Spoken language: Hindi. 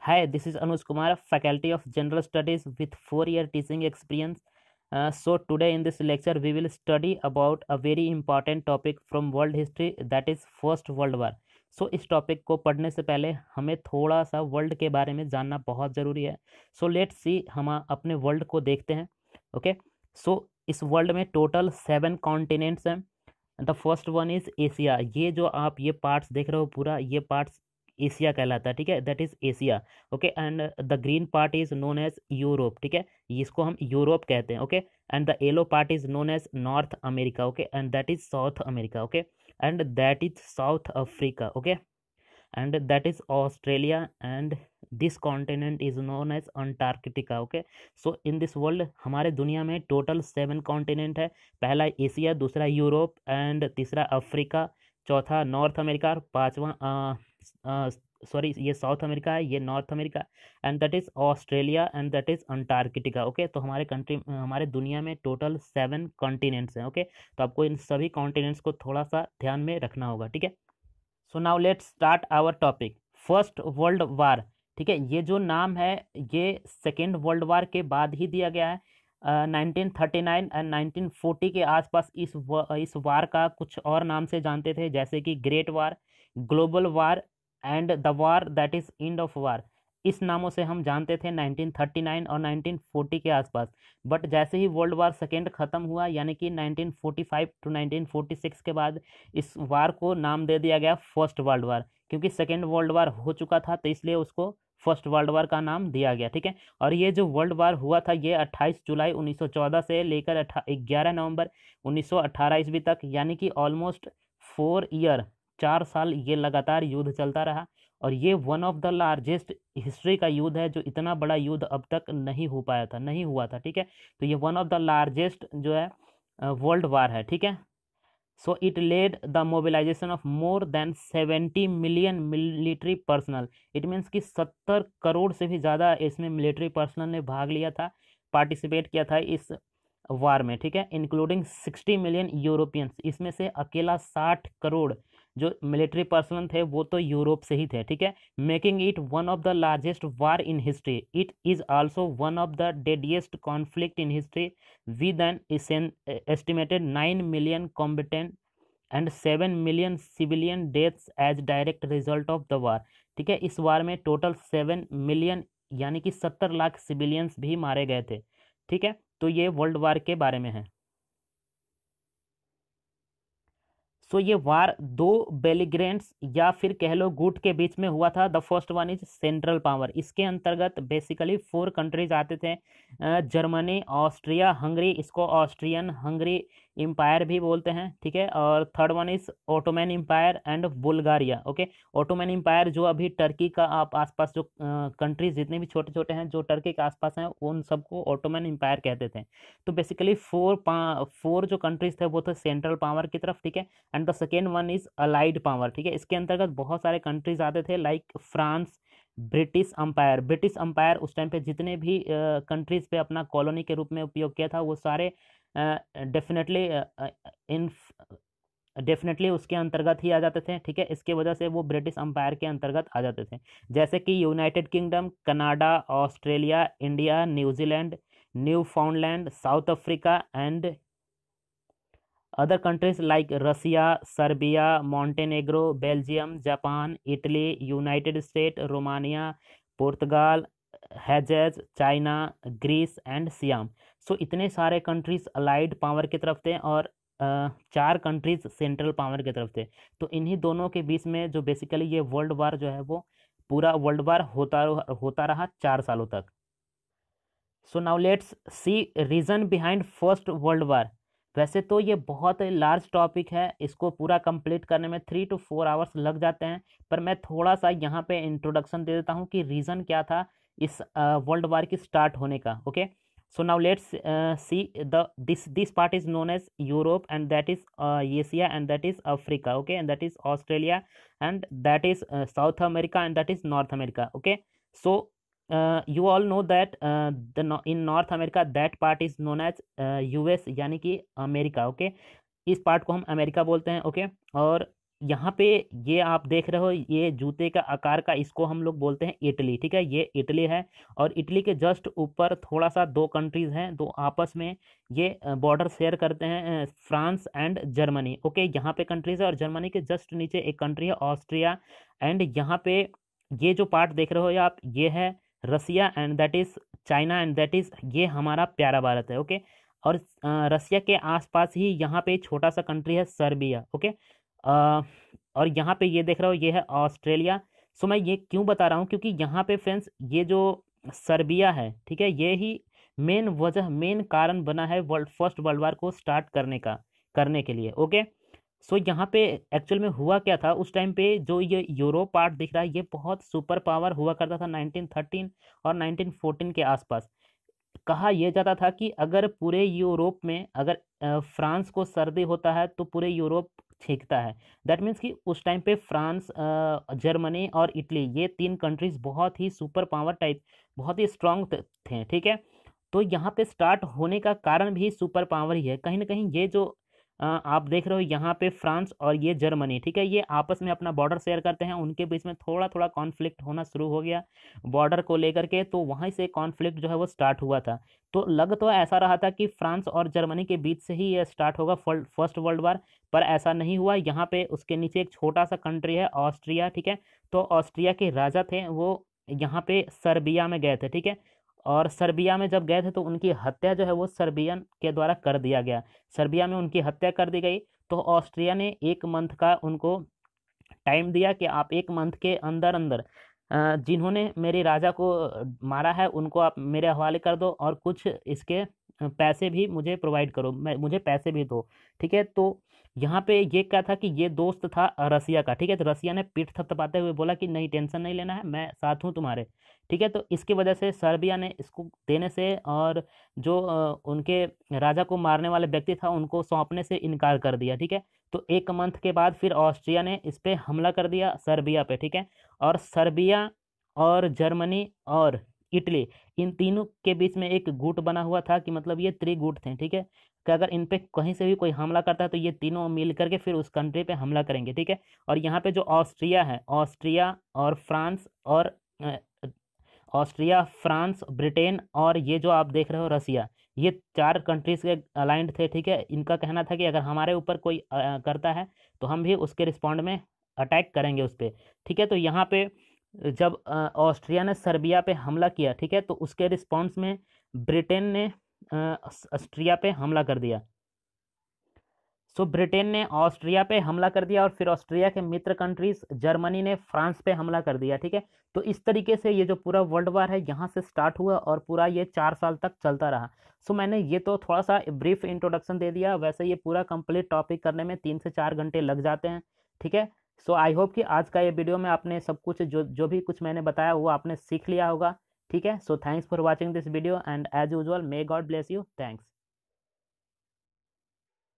Hi, this is Anuj Kumar, Faculty of General Studies with 4-year teaching experience. So today in this lecture we will study about a very important topic from world history, that is First World War. सो इस टॉपिक को पढ़ने से पहले हमें थोड़ा सा वर्ल्ड के बारे में जानना बहुत ज़रूरी है. सो लेट्स सी, हम अपने वर्ल्ड को देखते हैं. ओके. सो इस वर्ल्ड में टोटल 7 कॉन्टिनेंट्स हैं. The first one is Asia. ये जो आप ये पार्ट्स देख रहे हो, पूरा ये पार्ट्स एशिया कहलाता है. ठीक है, that is Asia. Okay. And the green part is known as Europe. ठीक है, इसको हम यूरोप कहते हैं. Okay. And the yellow part is known as North America. Okay. And that is South America. Okay. And that is South Africa. Okay. and that is Australia, and this continent is known as Antarctica. Okay, so in this world हमारे दुनिया में टोटल 7 कॉन्टिनेंट है. पहला एशिया, दूसरा यूरोप, एंड तीसरा अफ्रीका, चौथा नॉर्थ अमेरिका, और पांचवा सॉरी ये साउथ अमेरिका है, ये north America, and that is Australia, and that is Antarctica. Okay. तो हमारे दुनिया में टोटल 7 कॉन्टिनेंट्स हैं. ओके. तो आपको इन सभी कॉन्टिनेंट्स को थोड़ा सा ध्यान में रखना होगा. ठीक है. So now let's start our topic, first world war. ठीक है, ये जो नाम है ये सेकेंड वर्ल्ड वार के बाद ही दिया गया है. 1939 एंड 1940 के आसपास इस वार का कुछ और नाम से जानते थे, जैसे कि great war, global war, and the war that is end of war. इस नामों से हम जानते थे 1939 और 1940 के आसपास. बट जैसे ही वर्ल्ड वार सेकेंड ख़त्म हुआ, यानी कि 1945 टू 1946 के बाद, इस वार को नाम दे दिया गया फर्स्ट वर्ल्ड वार, क्योंकि सेकेंड वर्ल्ड वार हो चुका था, तो इसलिए उसको फर्स्ट वर्ल्ड वार का नाम दिया गया. ठीक है. और ये जो वर्ल्ड वार हुआ था ये 28 जुलाई 1914 से लेकर 11 नवंबर 1918 ईस्वी तक, यानी कि ऑलमोस्ट 4 ईयर, 4 साल ये लगातार युद्ध चलता रहा. और ये one of the largest history का युद्ध है, जो इतना बड़ा युद्ध अब तक नहीं हो पाया था, नहीं हुआ था. ठीक है. तो ये वन ऑफ द लार्जेस्ट जो है वर्ल्ड वार है. ठीक है. So it led the mobilization of more than 70 million military personnel. It means कि 70 करोड़ से भी ज़्यादा इसमें मिलिट्री पर्सनल ने भाग लिया था, पार्टिसिपेट किया था इस वार में. ठीक है. Including 60 million Europeans. इसमें से अकेला 60 करोड़ जो मिलिट्री पर्सनल थे वो तो यूरोप से ही थे. ठीक है. Making it one of the largest war in history. It is also one of the deadliest conflict in history with an estimated 9 million combatant and 7 million civilian deaths as direct result of the war. ठीक है. इस वार में टोटल 7 मिलियन यानी कि 70 लाख सिविलियंस भी मारे गए थे. ठीक है. तो ये वर्ल्ड वार के बारे में है. सो ये वार दो बेलिग्रेंट्स या फिर कह लो गुट के बीच में हुआ था. The first one is central power. इसके अंतर्गत बेसिकली 4 कंट्रीज आते थे, जर्मनी, ऑस्ट्रिया, हंगरी, इसको ऑस्ट्रियन हंगरी एम्पायर भी बोलते हैं. ठीक है. और third one is Ottoman empire and Bulgaria. Okay. Ottoman empire जो अभी टर्की का आप आसपास जो कंट्रीज जितने भी छोटे छोटे हैं जो टर्की के आसपास हैं, उन सबको ओटोमन एम्पायर कहते थे. तो बेसिकली फोर जो कंट्रीज थे वो थे सेंट्रल पावर की तरफ. ठीक है. And the second one is allied power. ठीक है. इसके अंतर्गत बहुत सारे कंट्रीज आते थे, like France, British umpire. British umpire उस टाइम पे जितने भी कंट्रीज पे अपना कॉलोनी के रूप में उपयोग किया था, वो सारे डेफिनेटली इन डेफिनेटली उसके अंतर्गत ही आ जाते थे. ठीक है. इसके वजह से वो ब्रिटिश अंपायर के अंतर्गत आ जाते थे, जैसे कि United Kingdom, Canada, Australia, India, New Zealand, Newfoundland, South Africa, and other countries like Russia, Serbia, Montenegro, Belgium, Japan, Italy, United State, Romania, Portugal, Hejaz, China, Greece, and Siam. So इतने सारे कंट्रीज अलाइड पावर की तरफ थे, और 4 कंट्रीज सेंट्रल पावर की तरफ थे. तो इन्हीं दोनों के बीच में जो बेसिकली ये वर्ल्ड वार जो है वो पूरा वर्ल्ड वार होता रहा 4 सालों तक. So now let's see reason behind first world war. वैसे तो ये बहुत लार्ज टॉपिक है, इसको पूरा कंप्लीट करने में 3 to 4 आवर्स लग जाते हैं, पर मैं थोड़ा सा यहाँ पे इंट्रोडक्शन दे देता हूँ कि रीज़न क्या था इस वर्ल्ड वार की स्टार्ट होने का. Okay. So now let's see this part is known as Europe, and that is Asia, and that is Africa. Okay. And that is Australia, and that is South America, and that is North America. Okay. So you all know that in North America that part is known as US, यानी कि अमेरिका. ओके. इस पार्ट को हम अमेरिका बोलते हैं. ओके. और यहाँ पे ये आप देख रहे हो, ये जूते का आकार का, इसको हम लोग बोलते हैं इटली, ठीक है, ये इटली है। और इटली के जस्ट ऊपर थोड़ा सा दो कंट्रीज हैं, दो आपस में ये बॉर्डर शेयर करते हैं, फ्रांस एंड जर्मनी। ओके, यहाँ पे कंट्रीज है, और जर्मनी के जस्ट नीचे एक कंट्री है ऑस्ट्रिया। एंड यहाँ पे ये जो पार्ट देख रहे हो ये आप, ये है Russia, and that is China, and that is ये हमारा प्यारा भारत है। ओके, और रसिया के आसपास ही यहाँ पे छोटा सा कंट्री है सर्बिया। ओके, और यहाँ पे ये देख रहे हो ये है ऑस्ट्रेलिया। सो मैं ये क्यों बता रहा हूँ, क्योंकि यहाँ पे फ्रेंड्स ये जो सर्बिया है, ठीक है, ये ही मेन वजह, मेन कारण बना है फर्स्ट वर्ल्ड वार को स्टार्ट करने के लिए। ओके, सो यहाँ पे एक्चुअल में हुआ क्या था उस टाइम पे, जो ये यूरोप पार्ट दिख रहा है ये बहुत सुपर पावर हुआ करता था 1913 और 1914 के आसपास। कहा यह जाता था कि अगर पूरे यूरोप में अगर फ्रांस को सर्दी होता है तो पूरे यूरोप छींकता है। दैट मीन्स कि उस टाइम पे फ्रांस, जर्मनी और इटली, ये तीन कंट्रीज बहुत ही सुपर पावर टाइप, बहुत ही स्ट्रांग थे, ठीक है। तो यहाँ पे स्टार्ट होने का कारण भी सुपर पावर ही है कहीं ना कहीं। ये जो आप देख रहे हो यहाँ पे फ्रांस और ये जर्मनी, ठीक है, ये आपस में अपना बॉर्डर शेयर करते हैं, उनके बीच में थोड़ा थोड़ा कॉन्फ्लिक्ट होना शुरू हो गया बॉर्डर को लेकर के, तो वहीं से कॉन्फ्लिक्ट जो है वो स्टार्ट हुआ था। तो लग तो ऐसा रहा था कि फ्रांस और जर्मनी के बीच से ही ये स्टार्ट होगा फर्स्ट वर्ल्ड वार, पर ऐसा नहीं हुआ। यहाँ पे उसके नीचे एक छोटा सा कंट्री है ऑस्ट्रिया, ठीक है, तो ऑस्ट्रिया के राजा थे वो यहाँ पे सर्बिया में गए थे, ठीक है, और सर्बिया में जब गए थे तो उनकी हत्या जो है वो सर्बियन के द्वारा कर दिया गया, सर्बिया में उनकी हत्या कर दी गई। तो ऑस्ट्रिया ने एक मंथ का उनको टाइम दिया कि आप एक मंथ के अंदर अंदर जिन्होंने मेरे राजा को मारा है उनको आप मेरे हवाले कर दो, और कुछ इसके पैसे भी मुझे प्रोवाइड करो, मुझे पैसे भी दो, ठीक है। तो यहाँ पे ये क्या था कि ये दोस्त था रसिया का, ठीक है, तो रसिया ने पीठ थपथपाते हुए बोला कि नहीं, टेंशन नहीं लेना है, मैं साथ हूँ तुम्हारे, ठीक है। तो इसकी वजह से सर्बिया ने इसको देने से और जो उनके राजा को मारने वाले व्यक्ति था उनको सौंपने से इनकार कर दिया, ठीक है। तो एक मंथ के बाद फिर ऑस्ट्रिया ने इस पे हमला कर दिया सर्बिया पे, ठीक है। और सर्बिया और जर्मनी और इटली, इन तीनों के बीच में एक गुट बना हुआ था कि मतलब ये त्रिगुट थे, ठीक है, कि अगर इन पे कहीं से भी कोई हमला करता है तो ये तीनों मिल करके फिर उस कंट्री पे हमला करेंगे, ठीक है। और यहाँ पे जो ऑस्ट्रिया है, ऑस्ट्रिया और फ्रांस और ऑस्ट्रिया, फ्रांस, ब्रिटेन और ये जो आप देख रहे हो रसिया, ये चार कंट्रीज के अलाइंड थे, ठीक है। इनका कहना था कि अगर हमारे ऊपर कोई करता है तो हम भी उसके रिस्पॉन्ड में अटैक करेंगे उस पर, ठीक है। तो यहाँ पे जब ऑस्ट्रिया ने सर्बिया पे हमला किया, ठीक है, तो उसके रिस्पॉन्स में ब्रिटेन ने ऑस्ट्रिया पे हमला कर दिया। सो ब्रिटेन ने ऑस्ट्रिया पे हमला कर दिया और फिर ऑस्ट्रिया के मित्र कंट्रीज जर्मनी ने फ्रांस पे हमला कर दिया, ठीक है। तो इस तरीके से ये जो पूरा वर्ल्ड वार है यहाँ से स्टार्ट हुआ और पूरा ये 4 साल तक चलता रहा। सो मैंने ये तो थोड़ा सा ब्रीफ इंट्रोडक्शन दे दिया, वैसे ये पूरा कंप्लीट टॉपिक करने में 3 से 4 घंटे लग जाते हैं, ठीक है। सो आई होप कि आज का ये वीडियो में आपने सब कुछ जो जो भी कुछ मैंने बताया वो आपने सीख लिया होगा, ठीक है। So thanks for watching this video and as usual may god bless you, thanks.